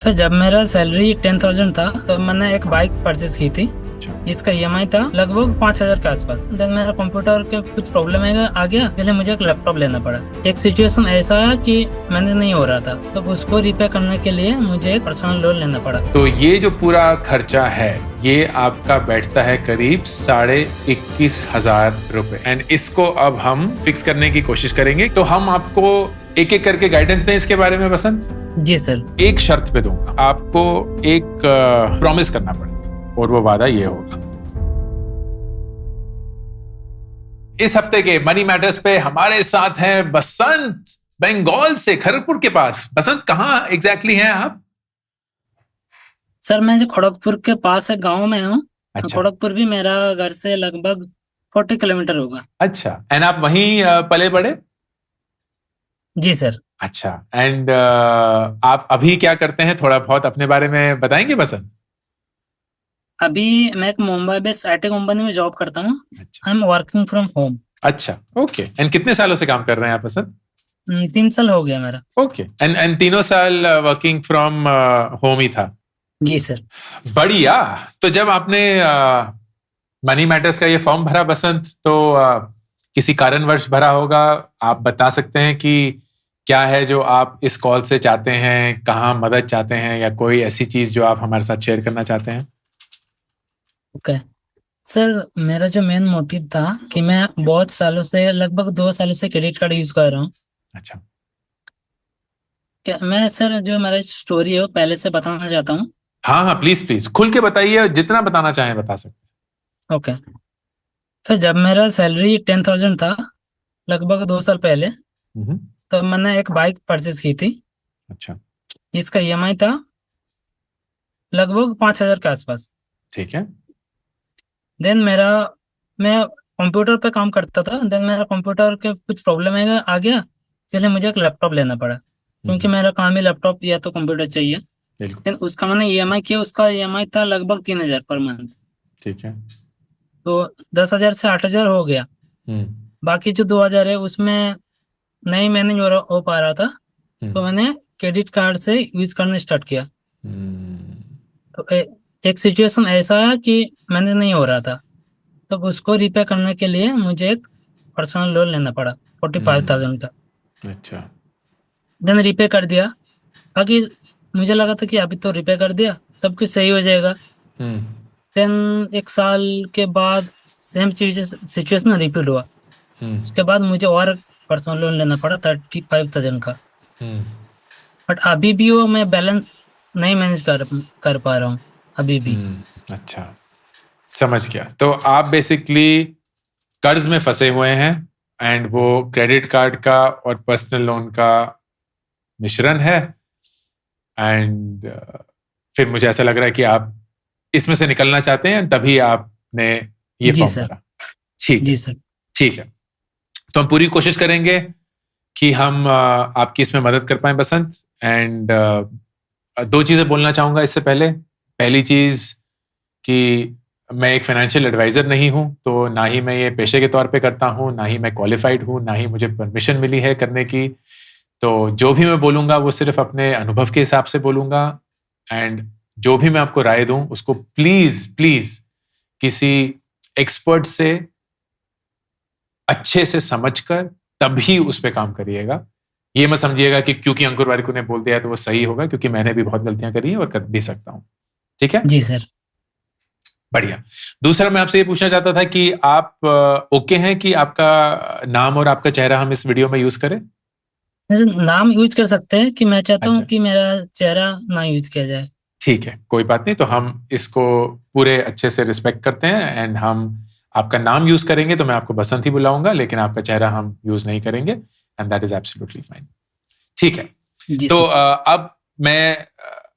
Sir जब मेरा salary 10,000 था तो मैंने एक बाइक परचेज की थी जिसका ईएमआई था लगभग 5,000 के आसपास। देन मेरा कंप्यूटर के कुछ प्रॉब्लम आ गया, इसलिए मुझे एक लैपटॉप लेना पड़ा। एक सिचुएशन ऐसा है कि मैंने नहीं हो रहा था, तो उसको रिपेयर करने के लिए मुझे एक पर्सनल लोन लेना पड़ा। तो ये जो पूरा खर्चा है ये आपका बैठता है करीब 21,500 रुपए। एंड इसको अब हम फिक्स करने की कोशिश करेंगे। तो हम आपको एक एक करके गाइडेंस दें इसके बारे में बसंत? जी सर। एक शर्त पे दूंगा, आपको एक प्रॉमिस करना पड़ेगा और वो वादा ये होगा। इस हफ्ते के मनी मैटर्स पे हमारे साथ हैं बसंत, बंगाल से, खड़गपुर के पास। बसंत कहाँ एग्जैक्टली हैं आप? सर मैं जो खड़गपुर के पास एक गाँव में हूँ। अच्छा। खड़गपुर भी मेरा घर से लगभग 40 किलोमीटर होगा। अच्छा, एंड आप वहीं पले बड़े? जी सर। अच्छा, एंड आप अभी क्या करते हैं, थोड़ा बहुत अपने बारे में बताएंगे बसंत? अभी मैं एक मुंबई बेस्ड आईटी कंपनी में जॉब करता हूँ। अच्छा। I am working from home. अच्छा, ओके। एंड कितने सालों से काम कर रहे हैं आप बसंत? 3 साल हो गया मेरा। ओके, एंड तीनों साल वर्किंग फ्रॉम होम ही था? जी सर। बढ़िया। तो जब आपने मनी मैटर्स का ये फॉर्म भरा बसंत, तो किसी कारणवश भरा होगा। आप बता सकते हैं कि क्या है जो आप इस कॉल से चाहते हैं, कहाँ मदद चाहते हैं, या कोई ऐसी चीज जो आप हमारे साथ शेयर करना चाहते हैं? ओके सर, मेरा जो मेन मोटिव था कि मैं बहुत सालों से, लगभग 2 सालों से क्रेडिट कार्ड यूज कर रहा हूँ। अच्छा। मैं सर जो मेरा स्टोरी है वो पहले से बताना चाहता हूँ। हाँ हाँ, प्लीज प्लीज खुल के बताइए, जितना बताना चाहें बता सकते ओके सर, जब मेरा सैलरी 10,000 था लगभग 2 साल पहले, हैं। तो मैंने एक बाइक परचेज की थी अच्छा। जिसका ईएमआई था लगभग 5,000 के आसपास। ठीक है। देन मैं कंप्यूटर पे काम करता था। देन मेरा कंप्यूटर के कुछ प्रॉब्लम आ गया, इसलिए मुझे एक लैपटॉप लेना पड़ा, क्योंकि मेरा काम ही लैपटॉप या तो कंप्यूटर चाहिए। बिल्कुल। देन उसका मैंने ईएमआई किया, उसका ईएमआई था लगभग 3,000 पर मंथ। ठीक है। तो 10,000 से 8,000 हो गया। बाकी जो 2,000 है उसमें नहीं मैनेज हो पा रहा था, तो मैंने क्रेडिट कार्ड से यूज करना स्टार्ट किया। तो एक सिचुएशन ऐसा है कि मैंने नहीं हो रहा था, तो उसको रिपेयर करने के लिए मुझे एक पर्सनल लोन लेना पड़ा 45,000 का। अच्छा। देन रिपेयर कर दिया। बाकी मुझे लगा था कि अभी तो रिपेयर कर दिया, सब कुछ सही हो जाएगा। देन 1 साल के बाद सेम सिचुएशन रिपीट हुआ। उसके बाद मुझे और पर्सनल लोन लेना पड़ा 35,000 का। बट अभी भी वो मैं बैलेंस नहीं मैनेज कर पा रहा हूँ अभी भी। अच्छा, समझ गया। तो आप बेसिकली कर्ज में फंसे हुए हैं, एंड वो क्रेडिट कार्ड का और पर्सनल लोन का मिश्रण है। एंड फिर मुझे ऐसा लग रहा है कि आप इसमें से निकलना चाहते हैं, तभी आपने ये जी फॉर्म सर। भरा। ठीक जी है। सर। ठीक है, तो हम पूरी कोशिश करेंगे कि हम आपकी इसमें मदद कर पाए बसंत। एंड दो चीजें बोलना चाहूंगा इससे पहले। पहली चीज कि मैं एक फाइनेंशियल एडवाइजर नहीं हूं, तो ना ही मैं ये पेशे के तौर पे करता हूं, ना ही मैं क्वालिफाइड हूं, ना ही मुझे परमिशन मिली है करने की। तो जो भी मैं बोलूंगा वो सिर्फ अपने अनुभव के हिसाब से बोलूंगा। एंड जो भी मैं आपको राय दूं उसको प्लीज प्लीज किसी एक्सपर्ट से अच्छे से समझकर तभी उस पर काम करिएगा। ये मत समझिएगा कि क्योंकि अंकुर वारिक ने बोल दिया है तो वो सही होगा, क्योंकि मैंने भी बहुत गलतियां करी हैं और कर भी सकता हूं। ठीक है? जी सर। बढ़िया। दूसरा मैं आपसे ये पूछना चाहता था कि आप ओके हैं कि आपका नाम और आपका चेहरा हम इस वीडियो में यूज करें? जैसे नाम यूज कर सकते हैं, कि मैं चाहता हूँ अच्छा, कि मेरा चेहरा ना यूज किया जाए। ठीक है, कोई बात नहीं। तो हम इसको पूरे अच्छे से रिस्पेक्ट करते हैं, एंड हम आपका नाम यूज करेंगे तो मैं आपको बसंत ही बुलाऊंगा, लेकिन आपका चेहरा हम यूज नहीं करेंगे, and that is absolutely fine. ठीक है। जी तो सर। अब मैं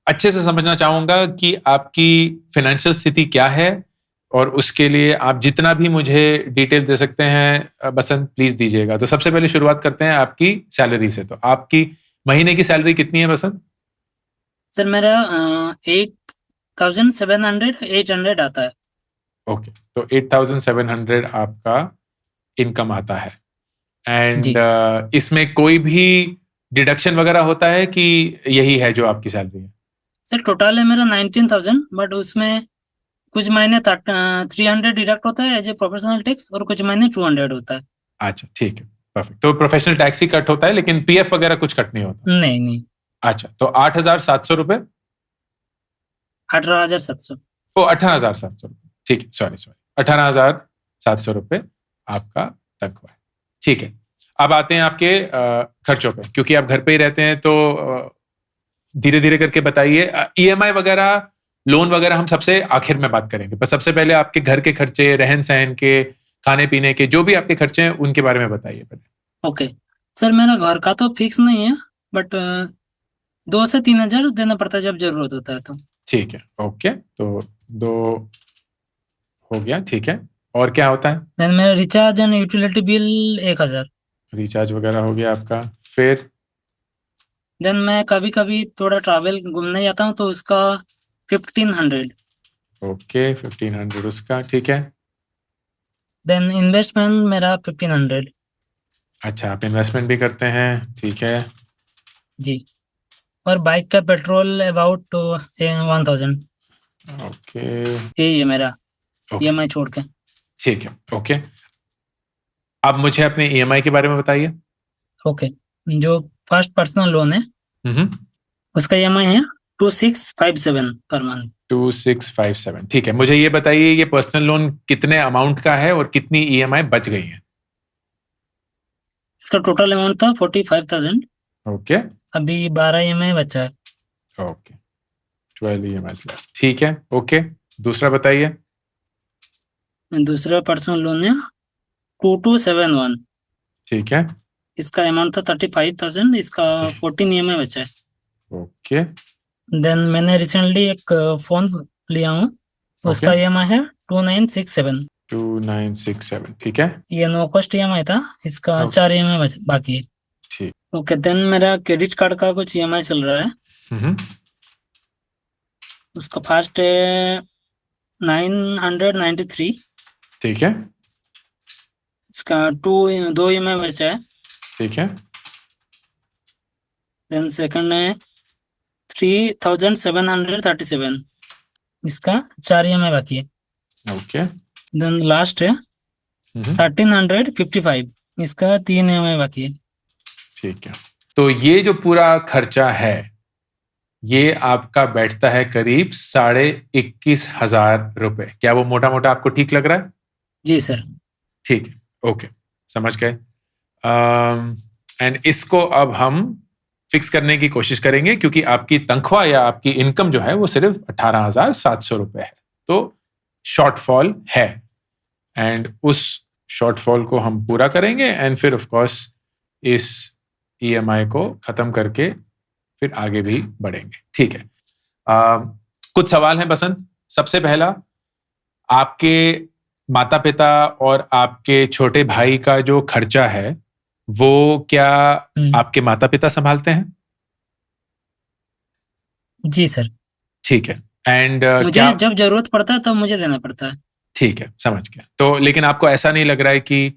अच्छे से समझना चाहूंगा कि आपकी फाइनेंशियल स्थिति क्या है, और उसके लिए आप जितना भी मुझे डिटेल दे सकते हैं बसंत प्लीज दीजिएगा। तो सबसे पहले शुरुआत करते हैं आपकी सैलरी से। तो आपकी महीने की सैलरी कितनी है बसंत? सर मेरा 8,700 800 आता है। ओके, तो 8,700 आपका इनकम आता है। एंड जी। इसमें कोई भी डिडक्शन वगैरह होता है कि यही है जो आपकी सैलरी है? सर टोटल है मेरा 19,000, बट उसमें कुछ महीने 300 डिडक्ट होता है एज ए प्रोफेशनल टैक्स, और कुछ महीने 200 होता है। अच्छा, ठीक है, परफेक्ट। तो प्रोफेशनल टैक्स ही कट होता है, लेकिन पीएफ वगैरह कुछ कट नहीं होता। नहीं नहीं। अच्छा, तो 8,700 रुपए। 18,700। ओ, 18,700 रुपए, ठीक है, सॉरी सॉरी, 18,700 रुपए आपका तनख्वाह है। ठीक है, अब आते हैं आपके खर्चों पे, क्योंकि आप घर पे ही रहते हैं, तो धीरे धीरे करके बताइए। ईएमआई वगैरह, लोन वगैरह हम सबसे आखिर में बात करेंगे, पर सबसे पहले आपके घर के खर्चे, रहन सहन के, खाने पीने के, जो भी आपके खर्चे हैं उनके बारे में बताइए पहले। ओके सर, मेरा घर का तो फिक्स नहीं है, बट 2 से 3 हजार देना पड़ता है जब जरूरत होता है तो। ठीक है, ओके, तो 2 हो गया, ठीक है। और क्या होता है? देन मेरा recharge and utility bill 1,000। Recharge वगैरह हो गया आपका। फिर देन मैं कभी कभी थोड़ा ट्रैवल घूमने जाता हूँ तो उसका 1,500। ओके, 1,500 उसका, ठीक है। देन इन्वेस्टमेंट मेरा 1,500। अच्छा, आप इन्वेस्टमेंट भी करते हैं, ठीक है। जी। और बाइक का पेट्रोल अबाउट 1,000। ओके यही है मेरा ओके, ईएमआई छोड़ के। ठीक है, ओके। अब मुझे अपने ईएमआई के बारे में बताइए। ओके, जो फर्स्ट पर्सनल लोन है हम्म, उसका ईएमआई है 2,657 पर मंथ। 2,657, ठीक है। मुझे ये बताइए, ये पर्सनल लोन कितने अमाउंट का है और कितनी ईएमआई बच गई है? इसका टोटल अमाउंट था 45,000। ओके अभी 12 ईएमआई बचा है। ओके, 12 ईएमआई लेफ्ट, ठीक है, ओके। दूसरा बताइए। दूसरा पर्सनल लोन है 2,271। ठीक है, इसका अमाउंट था 35,000। इसका 14 ईएमआई बचा है। ओके देन मैंने रिसेंटली एक फोन लिया हूँ, ओके, उसका ईएमआई है 2,967। 2,967, ठीक है, ये नो कॉस्ट ईएमआई था। इसका ओके, 4 ईएमआई बाकी है। ठीक। ओके, देन मेरा क्रेडिट कार्ड का कुछ ईएमआई चल रहा है। हम्म, उसका फास्ट है 993। ठीक है, इसका 2 ईएमआई बचा है। ठीक है, देन सेकंड है 3,737। इसका 4 ईएमआई बाकी है। ओके, देन लास्ट है 1,355। इसका 3 ईएमआई बाकी है। ठीक है। तो ये जो पूरा खर्चा है, ये आपका बैठता है करीब 21,500 रुपए। क्या वो मोटा मोटा आपको ठीक लग रहा है? जी सर। ठीक है, ओके, समझ गए। एंड इसको अब हम फिक्स करने की कोशिश करेंगे, क्योंकि आपकी तनख्वाह या आपकी इनकम जो है वो सिर्फ 18,700 रुपए है। तो शॉर्टफॉल है, एंड उस शॉर्टफॉल को हम पूरा करेंगे, एंड फिर ऑफ कोर्स इस ईएमआई को खत्म करके फिर आगे भी बढ़ेंगे। ठीक है। कुछ सवाल हैं बसंत। सबसे पहला, आपके माता पिता और आपके छोटे भाई का जो खर्चा है वो क्या आपके माता पिता संभालते हैं? जी सर। ठीक है। एंड मुझे क्या, जब जरूरत पड़ता है तब मुझे देना पड़ता है। ठीक है, समझ गया। तो लेकिन आपको ऐसा नहीं लग रहा है कि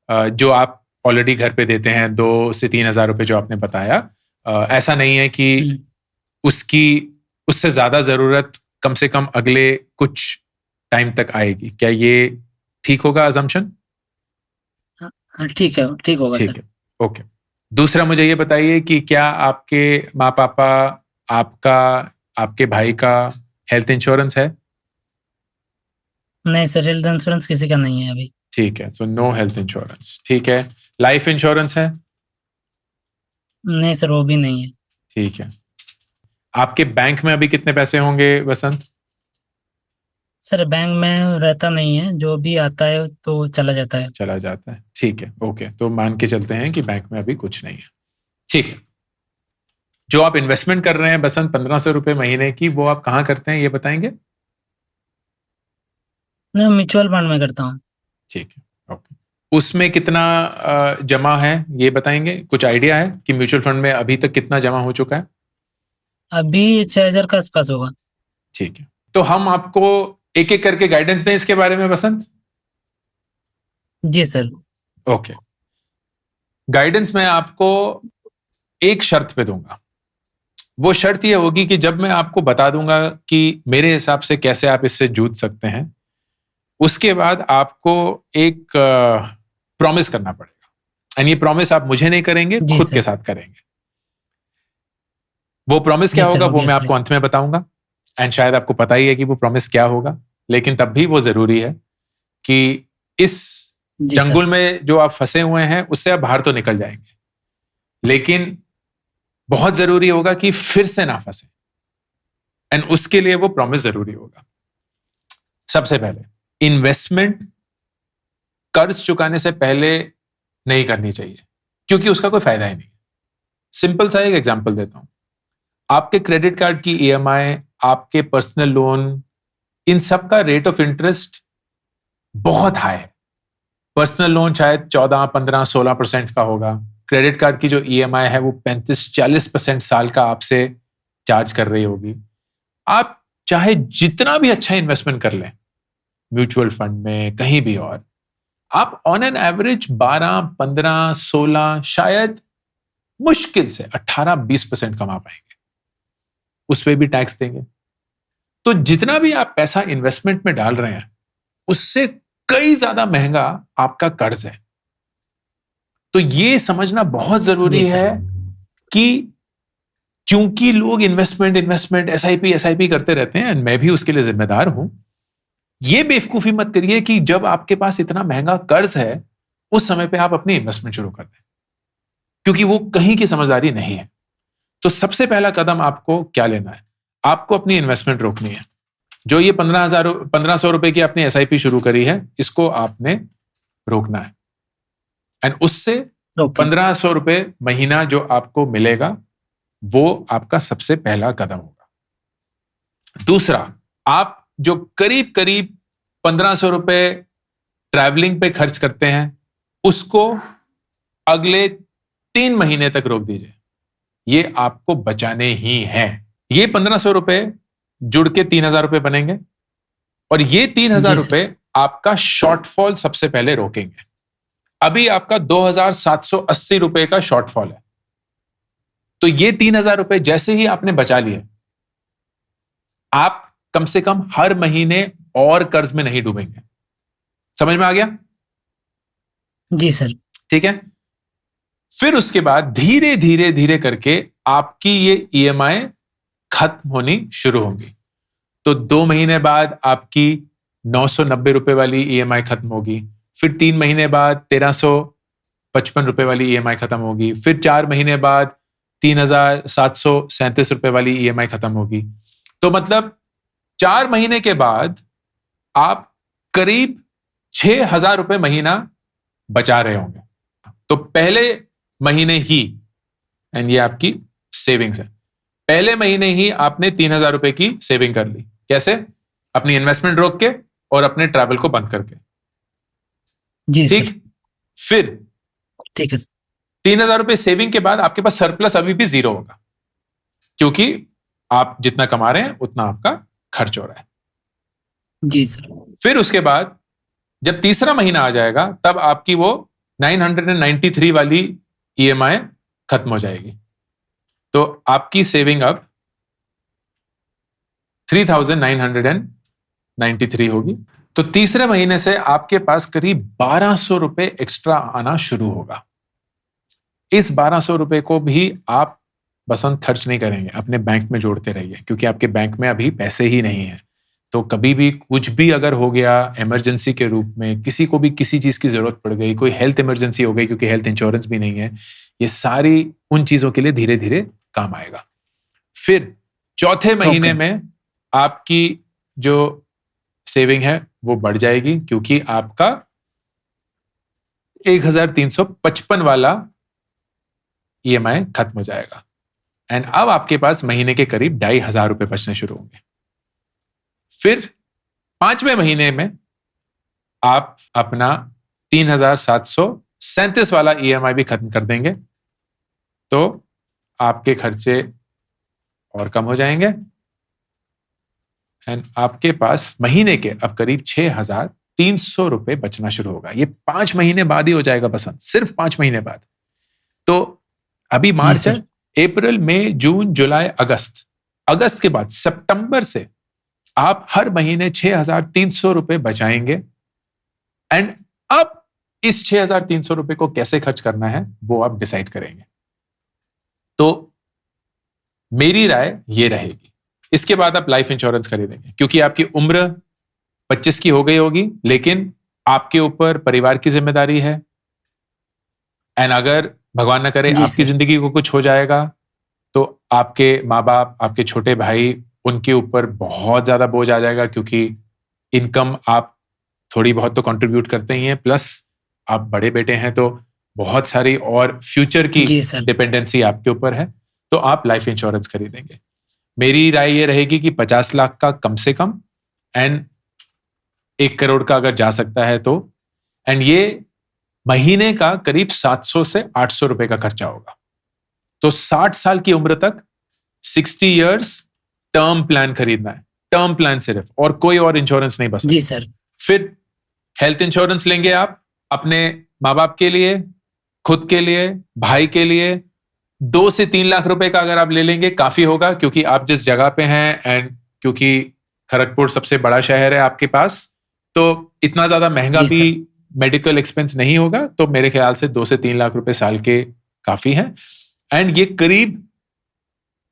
जो आप ऑलरेडी घर पे देते हैं 2 से 3 हजार रुपए जो आपने बताया, ऐसा नहीं है कि उसकी उससे ज्यादा जरूरत कम से कम अगले कुछ टाइम तक आएगी? क्या ये ठीक होगा अजम्पशन? हाँ, ठीक है, ठीक होगा ठीक सर। है, ओके। दूसरा, मुझे ये बताइए कि क्या आपके माँ पापा, आपका, आपके भाई का हेल्थ इंश्योरेंस है? नहीं सर, हेल्थ इंश्योरेंस किसी का नहीं है अभी। ठीक है, सो नो हेल्थ इंश्योरेंस, ठीक है। लाइफ इंश्योरेंस है? नहीं सर, वो भी नहीं है। ठीक है। आपके बैंक में अभी कितने पैसे होंगे वसंत? सर बैंक में रहता नहीं है, जो भी आता है तो चला जाता है। चला जाता है, ठीक है, ओके। तो मान के चलते हैं कि बैंक में अभी कुछ नहीं है, ठीक है। जो आप इन्वेस्टमेंट कर रहे हैं बसंत, 1,500 रुपए महीने की, वो आप कहाँ करते हैं, ये बताएंगे? मैं म्यूचुअल फंड में करता हूँ। ठीक है, ओके। उसमें कितना जमा है ये बताएंगे? कुछ आइडिया है कि म्यूचुअल फंड में अभी तक कितना जमा हो चुका है? अभी 6,000 के आसपास होगा। ठीक है, तो हम आपको एक एक करके गाइडेंस दें इसके बारे में बसंत? जी सर। ओके। गाइडेंस मैं आपको एक शर्त पे दूंगा। वो शर्त ये होगी कि जब मैं आपको बता दूंगा कि मेरे हिसाब से कैसे आप इससे जूझ सकते हैं, उसके बाद आपको एक प्रॉमिस करना पड़ेगा। एंड ये प्रॉमिस आप मुझे नहीं करेंगे, जी खुद सर। के साथ करेंगे। वो प्रॉमिस जी क्या सर, होगा वो मैं ऑब्वियसली। आपको अंत में बताऊंगा। एंड शायद आपको पता ही है कि वो प्रॉमिस क्या होगा, लेकिन तब भी वो जरूरी है कि इस जी सर। चंगुल में जो आप फंसे हुए हैं उससे आप बाहर तो निकल जाएंगे, लेकिन बहुत जरूरी होगा कि फिर से ना फंसे। एंड उसके लिए वो प्रॉमिस जरूरी होगा। सबसे पहले, इन्वेस्टमेंट कर्ज चुकाने से पहले नहीं करनी चाहिए, क्योंकि उसका कोई फायदा ही नहीं। सिंपल सा एक एग्जांपल देता हूं। आपके क्रेडिट कार्ड की ईएमआई, आपके पर्सनल लोन, इन सब का रेट ऑफ इंटरेस्ट बहुत हाई है। पर्सनल लोन शायद 14, 15, 16% का होगा। क्रेडिट कार्ड की जो ईएमआई है वो 35-40% साल का आपसे चार्ज कर रही होगी। आप चाहे जितना भी अच्छा इन्वेस्टमेंट कर लें, म्यूचुअल फंड में, कहीं भी और, आप ऑन एन एवरेज 12, 15, 16, शायद मुश्किल से 18-20% कमा पाएंगे। उस पर भी टैक्स देंगे। तो जितना भी आप पैसा इन्वेस्टमेंट में डाल रहे हैं, उससे कई ज्यादा महंगा आपका कर्ज है। तो ये समझना बहुत जरूरी जी सर। है कि क्योंकि लोग इन्वेस्टमेंट एसआईपी करते रहते हैं, मैं भी उसके लिए जिम्मेदार हूं। ये बेवकूफी मत करिए कि जब आपके पास इतना महंगा कर्ज है उस समय पे आप अपनी इन्वेस्टमेंट शुरू कर दें, क्योंकि वो कहीं की समझदारी नहीं है। तो सबसे पहला कदम आपको क्या लेना है? आपको अपनी इन्वेस्टमेंट रोकनी है। जो ये 1500 रुपए की आपने एसआईपी शुरू करी है, इसको आपने रोकना है। एंड उससे ओके। 1500 रुपए महीना जो आपको मिलेगा, वो आपका सबसे पहला कदम होगा। दूसरा, आप जो करीब करीब 1500 रुपए ट्रैवलिंग पे खर्च करते हैं, उसको अगले 3 महीने तक रोक दीजिए। ये आपको बचाने ही हैं। ये 1500 रुपए जुड़ के 3000 रुपए बनेंगे, और ये 3000 जी सर। रुपए आपका शॉर्टफॉल सबसे पहले रोकेंगे। अभी आपका 2780 रुपए का शॉर्टफॉल है। तो ये 3000 रुपए जैसे ही आपने बचा लिए, आप कम से कम हर महीने और कर्ज में नहीं डूबेंगे। समझ में आ गया? जी सर। ठीक है। फिर उसके बाद धीरे धीरे धीरे करके आपकी ये ईएमआई खत्म होनी शुरू होगी। तो 2 महीने बाद आपकी 990 रुपए वाली ईएमआई खत्म होगी। फिर 3 महीने बाद 1355 रुपए वाली ईएमआई खत्म होगी। फिर 4 महीने बाद 3737 रुपए वाली ईएमआई खत्म होगी। तो मतलब 4 महीने के बाद आप करीब 6000 रुपए महीना बचा रहे होंगे। तो पहले महीने ही, एंड ये आपकी सेविंग्स है, पहले महीने ही आपने 3000 रुपए की सेविंग कर ली। कैसे? अपनी इन्वेस्टमेंट रोक के और अपने ट्रैवल को बंद करके। जी सर। ठीक। फिर ठीक है सर। 3000 रुपए सेविंग के बाद आपके पास सरप्लस अभी भी 0 होगा, क्योंकि आप जितना कमा रहे हैं उतना आपका खर्च हो रहा है। जी सर। फिर उसके बाद जब तीसरा महीना आ जाएगा, तब आपकी वो 993 वाली ईएमआई खत्म हो जाएगी। तो आपकी सेविंग अब 3993 होगी। तो तीसरे महीने से आपके पास करीब 1200 रुपए एक्स्ट्रा आना शुरू होगा। इस 1200 रुपए को भी आप बसंत खर्च नहीं करेंगे, अपने बैंक में जोड़ते रहिए, क्योंकि आपके बैंक में अभी पैसे ही नहीं है। तो कभी भी कुछ भी अगर हो गया इमरजेंसी के रूप में, किसी को भी किसी चीज की जरूरत पड़ गई, कोई हेल्थ इमरजेंसी हो गई क्योंकि हेल्थ इंश्योरेंस भी नहीं है, ये सारी उन चीजों के लिए धीरे धीरे काम आएगा। फिर चौथे महीने में आपकी जो सेविंग है वो बढ़ जाएगी, क्योंकि आपका 1355 वाला ईएमआई खत्म हो जाएगा। एंड अब आपके पास महीने के करीब 2500 रुपए बचने शुरू होंगे। फिर 5वें महीने में आप अपना 3737 वाला ईएमआई भी खत्म कर देंगे, तो आपके खर्चे और कम हो जाएंगे। एंड आपके पास महीने के अब करीब 6300 रुपए बचना शुरू होगा। ये 5 महीने बाद ही हो जाएगा बसंत, सिर्फ 5 महीने बाद। तो अभी मार्च है, अप्रैल, मई, जून, जुलाई, अगस्त के बाद सितंबर से आप हर महीने 6,300 रुपए बचाएंगे। एंड अब इस 6,300 रुपए को कैसे खर्च करना है वो आप डिसाइड करेंगे। तो मेरी राय ये रहेगी, इसके बाद आप लाइफ इंश्योरेंस खरीदेंगे क्योंकि आपकी उम्र 25 की हो गई होगी, लेकिन आपके ऊपर परिवार की जिम्मेदारी है। एंड अगर भगवान ना करे जी आपकी सर। जिंदगी को कुछ हो जाएगा तो आपके माँ बाप, आपके छोटे भाई, उनके ऊपर बहुत ज्यादा बोझ आ जाएगा क्योंकि इनकम आप थोड़ी बहुत तो कंट्रीब्यूट करते ही हैं, प्लस आप बड़े बेटे हैं तो बहुत सारी और फ्यूचर की जी सर। डिपेंडेंसी आपके ऊपर है। तो आप लाइफ इंश्योरेंस खरीदेंगे। मेरी राय ये रहेगी कि 50 लाख का कम से कम, एंड 1 करोड़ का अगर जा सकता है तो। एंड ये महीने का करीब 700 से 800 रुपए का खर्चा होगा। तो 60 साल की उम्र तक 60 इयर्स टर्म प्लान खरीदना है, टर्म प्लान सिर्फ, और कोई और इंश्योरेंस नहीं बस। जी सर। फिर हेल्थ इंश्योरेंस लेंगे आप अपने माँ बाप के लिए, खुद के लिए, भाई के लिए। 2 से 3 लाख रुपए का अगर आप ले लेंगे काफी होगा, क्योंकि आप जिस जगह पे हैं एंड क्योंकि खड़गपुर सबसे बड़ा शहर है आपके पास, तो इतना ज्यादा महंगा जी भी सर। मेडिकल एक्सपेंस नहीं होगा। तो मेरे ख्याल से 2 से 3 लाख रुपए साल के काफी हैं। एंड ये करीब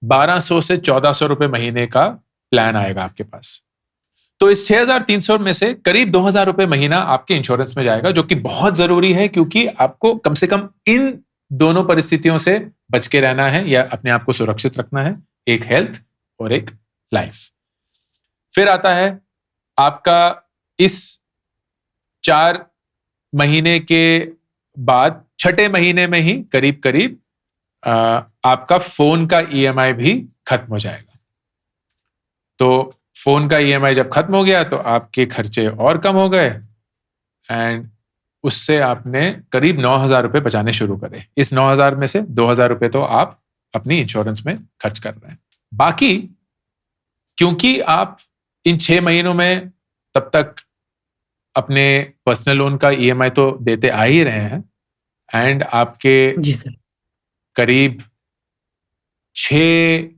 1200 से 1400 रुपए महीने का प्लान आएगा आपके पास। तो इस 6,300 में से करीब 2,000 रुपए महीना आपके इंश्योरेंस में जाएगा, जो कि बहुत जरूरी है क्योंकि आपको कम से कम इन दोनों परिस्थितियों से बच के रहना है या अपने आप को सुरक्षित रखना है, एक हेल्थ और एक लाइफ। फिर आता है आपका इस 4 महीने के बाद 6ठे महीने में ही करीब करीब आपका फोन का ईएमआई भी खत्म हो जाएगा। तो फोन का ईएमआई जब खत्म हो गया तो आपके खर्चे और कम हो गए, एंड उससे आपने करीब 9,000 रुपए बचाने शुरू करे। इस 9,000 में से 2,000 रुपए तो आप अपनी इंश्योरेंस में खर्च कर रहे हैं। बाकी क्योंकि आप इन 6 महीनों में तब तक अपने पर्सनल लोन का ईएमआई तो देते आ ही रहे हैं, एंड आपके जी सर। करीब 6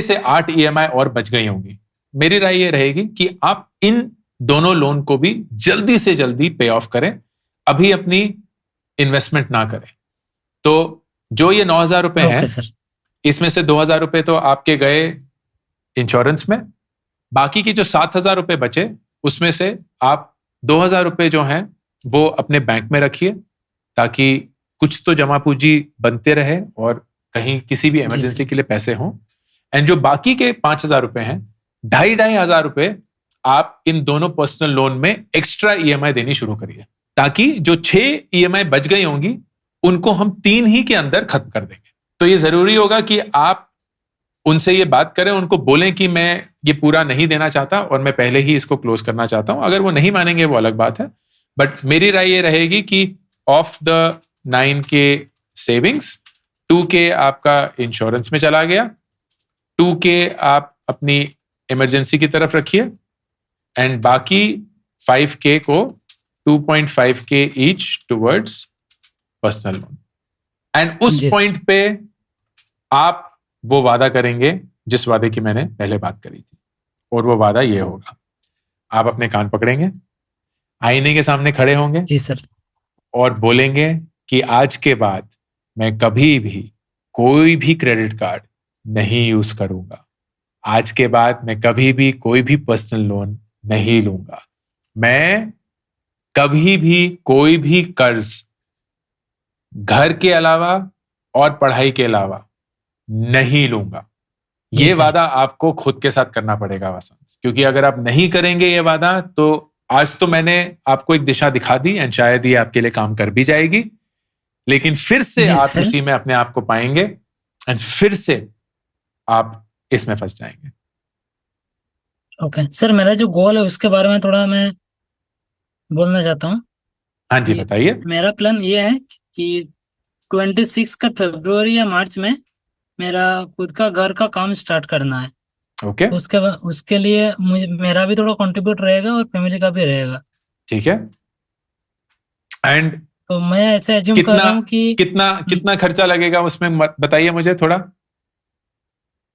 से 8 ईएमआई और बच गई होंगी। मेरी राय ये रहेगी कि आप इन दोनों लोन को भी जल्दी से जल्दी पे ऑफ करें, अभी अपनी इन्वेस्टमेंट ना करें। तो जो ये 9,000 रुपए हैं, ओके सर। इसमें से 2,000 रुपए तो आपके गए इंश्योरेंस में। बाकी की जो 7,000 रुपए बचे, उसमें से आप 2,000 रुपए जो हैं वो अपने बैंक में रखिए, ताकि कुछ तो जमा पूंजी बनते रहे और कहीं किसी भी इमरजेंसी के लिए पैसे हों। एंड जो बाकी के 5,000 रुपए हैं, 2,500 रुपए आप इन दोनों पर्सनल लोन में एक्स्ट्रा ईएमआई देनी शुरू करिए, ताकि जो 6 ईएमआई बच गई होंगी उनको हम 3 ही के अंदर खत्म कर देंगे। तो ये जरूरी होगा कि आप उनसे ये बात करें, उनको बोलें कि मैं ये पूरा नहीं देना चाहता और मैं पहले ही इसको क्लोज करना चाहता हूं। अगर वो नहीं मानेंगे वो अलग बात है, बट मेरी राय ये रहेगी कि of the 9K savings, 2K आपका इंश्योरेंस में चला गया, 2K आप अपनी इमरजेंसी की तरफ रखिए, एंड बाकी 5K को 2.5K each towards personal loan. And उस जी सर। पॉइंट पे आप वो वादा करेंगे जिस वादे की मैंने पहले बात करी थी, और वो वादा ये होगा, आप अपने कान पकड़ेंगे, आईने के सामने खड़े होंगे जी सर। और बोलेंगे कि आज के बाद मैं कभी भी कोई भी क्रेडिट कार्ड नहीं यूज करूंगा, आज के बाद मैं कभी भी कोई भी पर्सनल लोन नहीं लूंगा, मैं कभी भी कोई भी कर्ज घर के अलावा और पढ़ाई के अलावा नहीं लूंगा। जी ये सर। वादा आपको खुद के साथ करना पड़ेगा वसंत, क्योंकि अगर आप नहीं करेंगे ये वादा, तो आज तो मैंने आपको एक दिशा दिखा दी एंड शायद ये आपके लिए काम कर भी जाएगी, लेकिन फिर से जी आप सर। इसी में अपने आप को पाएंगे एंड फिर से आप इसमें फंस जाएंगे। ओके सर, मेरा जो गोल है उसके बारे में थोड़ा मैं बोलना चाहता हूँ हाँ जी, कि बताइए। मेरा प्लान ये है कि 26 का फरवरी या मार्च में मेरा खुद का घर का काम स्टार्ट करना है। ओके, उसके लिए मुझे मेरा भी थोड़ा कंट्रीब्यूट रहेगा और फैमिली का भी रहेगा। ठीक है। एंड तो मैं ऐसे एज्यूम कर रहा हूँ कि कितना खर्चा लगेगा उसमें बताइए मुझे थोड़ा।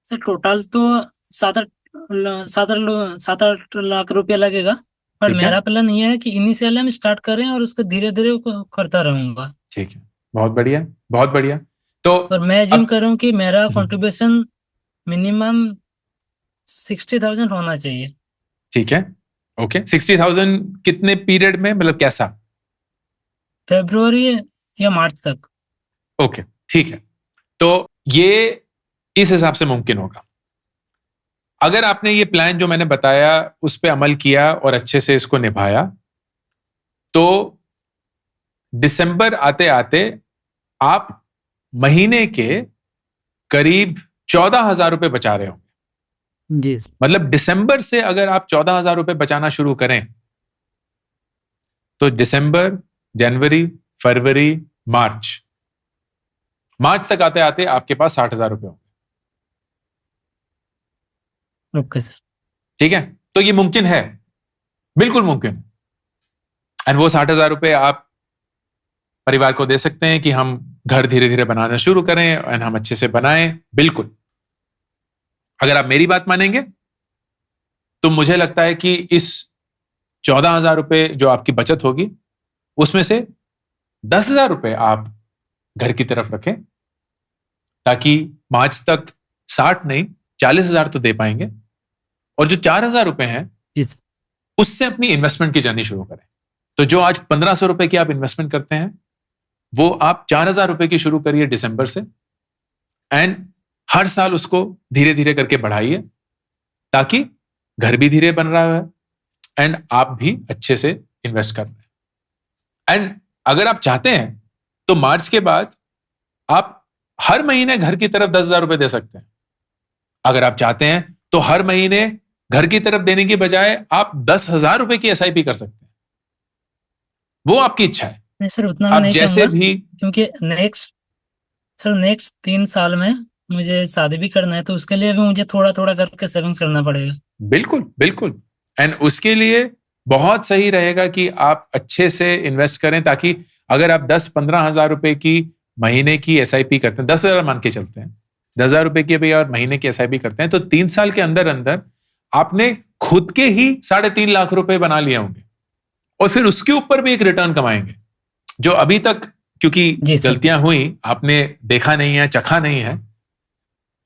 सर टोटल तो 7-8 लाख रुपया लगेगा, पर ठीक है, मेरा प्लान ये है कि इनिशियल हम स्टार्ट करें और उसको धीरे धीरे करता रहूंगा। ठीक है, बहुत बढ़िया, बहुत बढ़िया। तो और मैं एज्यूम अब कर रहा हूँ कि मेरा कंट्रीब्यूशन मिनिमम 60,000 होना चाहिए। ठीक है, ओके, 60,000 कितने पीरियड में, मतलब कैसा? फरवरी या मार्च तक। ओके, ठीक है। तो ये इस हिसाब से मुमकिन होगा अगर आपने ये प्लान जो मैंने बताया उस पर अमल किया और अच्छे से इसको निभाया, तो दिसंबर आते आते आप महीने के करीब 14,000 रुपए बचा रहे होंगे। जी मतलब दिसंबर से अगर आप 14,000 रुपए बचाना शुरू करें, तो दिसंबर, जनवरी, फरवरी, मार्च तक आते आते आपके पास 60,000 रुपए होंगे। Okay sir. ठीक है, तो ये मुमकिन है, बिल्कुल मुमकिन है। एंड वो 60,000 रुपए आप परिवार को दे सकते हैं कि हम घर धीरे धीरे बनाना शुरू करें एंड हम अच्छे से बनाएं। बिल्कुल, अगर आप मेरी बात मानेंगे तो मुझे लगता है कि इस 14,000 रुपए जो आपकी बचत होगी उसमें से 10,000 रुपए आप घर की तरफ रखें, ताकि मार्च तक 60 नहीं 40,000 तो दे पाएंगे, और जो 4,000 रुपए हैं Yes. उससे अपनी इन्वेस्टमेंट की जर्नी शुरू करें। तो जो आज 1,500 रुपए की आप इन्वेस्टमेंट करते हैं, वो आप 4,000 रुपए की शुरू करिए दिसंबर से, एंड हर साल उसको धीरे धीरे करके बढ़ाइए, ताकि घर भी धीरे बन रहा है एंड आप भी अच्छे से इन्वेस्ट कर रहे हैं। एंड अगर आप चाहते हैं तो मार्च के बाद आप हर महीने घर की तरफ 10,000 रुपए दे सकते हैं। अगर आप चाहते हैं तो हर महीने घर की तरफ देने की बजाय आप 10,000 रुपए की SIP कर सकते हैं, वो आपकी इच्छा है। नहीं सर, उतना मैं आप नहीं जैसे चाहूंगा, भी, क्योंकि नेक्स्ट 3 साल में मुझे शादी भी करना है, तो उसके लिए भी मुझे थोड़ा थोड़ा करके सेविंग्स करना पड़ेगा। बिल्कुल बिल्कुल, एंड उसके लिए बहुत सही रहेगा कि आप अच्छे से इन्वेस्ट करें, ताकि अगर आप 10-15 हजार रुपए की महीने की SIP करते हैं, 10,000 मान के चलते हैं, 10,000 रुपए की भी और महीने की SIP करते हैं, तो 3 साल के अंदर अंदर आपने खुद के ही 3.5 लाख रुपए बना लिए होंगे, और फिर उसके ऊपर भी एक रिटर्न कमाएंगे, जो अभी तक क्योंकि जी सर। गलतियां हुई आपने देखा नहीं है, चखा नहीं है।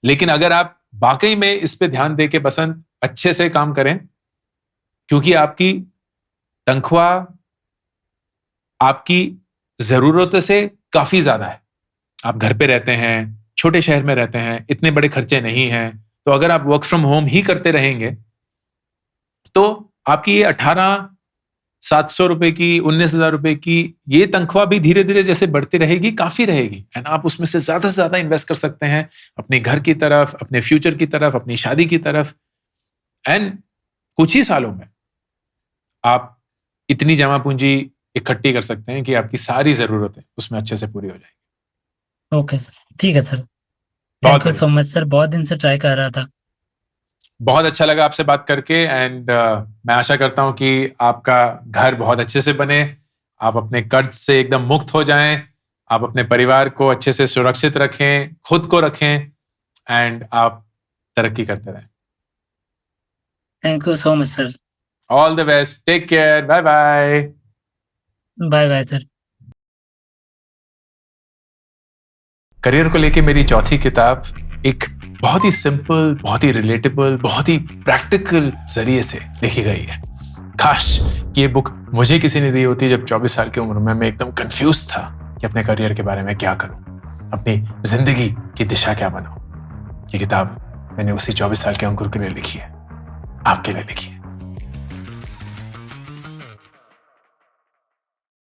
लेकिन अगर आप वाकई में इस पे ध्यान दे के बसंत अच्छे से काम करें, क्योंकि आपकी तनख्वाह आपकी जरूरतों से काफी ज्यादा है, आप घर पे रहते हैं, छोटे शहर में रहते हैं, इतने बड़े खर्चे नहीं हैं, तो अगर आप वर्क फ्रॉम होम ही करते रहेंगे तो आपकी ये 18,700 रुपए की, 19,000 रुपए की ये तनख्वाह भी धीरे धीरे जैसे बढ़ती रहेगी, काफी रहेगी, एंड आप उसमें से ज्यादा इन्वेस्ट कर सकते हैं अपने घर की तरफ, अपने फ्यूचर की तरफ, अपनी शादी की तरफ, एंड कुछ ही सालों में आप इतनी जमा पूंजी इकट्ठी कर सकते हैं कि आपकी सारी जरूरतें उसमें अच्छे से पूरी हो जाएगी। ओके सर, ठीक है सर। बहुत thank you so much sir, बहुत दिन से ट्राई कर रहा था। बहुत अच्छा लगा आपसे बात करके, एंड मैं आशा करता हूं कि आपका घर बहुत अच्छे से बने, आप अपने कर्ज से एकदम मुक्त हो जाएं, आप अपने परिवार को अच्छे से सुरक्षित रखें, खुद को रखें, एंड आप तरक्की करते रहें। Thank you so much sir. All the best, take care, bye bye. Bye bye sir. Career को लेके मेरी चौथी किताब एक बहुत ही सिंपल, बहुत ही रिलेटेबल, बहुत ही प्रैक्टिकल जरिए से लिखी गई है। काश कि ये बुक मुझे किसी ने दी होती जब 24 साल की उम्र में मैं एकदम कंफ्यूज था कि अपने करियर के बारे में क्या करूं, अपनी जिंदगी की दिशा क्या बनाऊं। ये किताब मैंने उसी 24 साल के अंकुर के लिए लिखी है, आपके लिए लिखी है।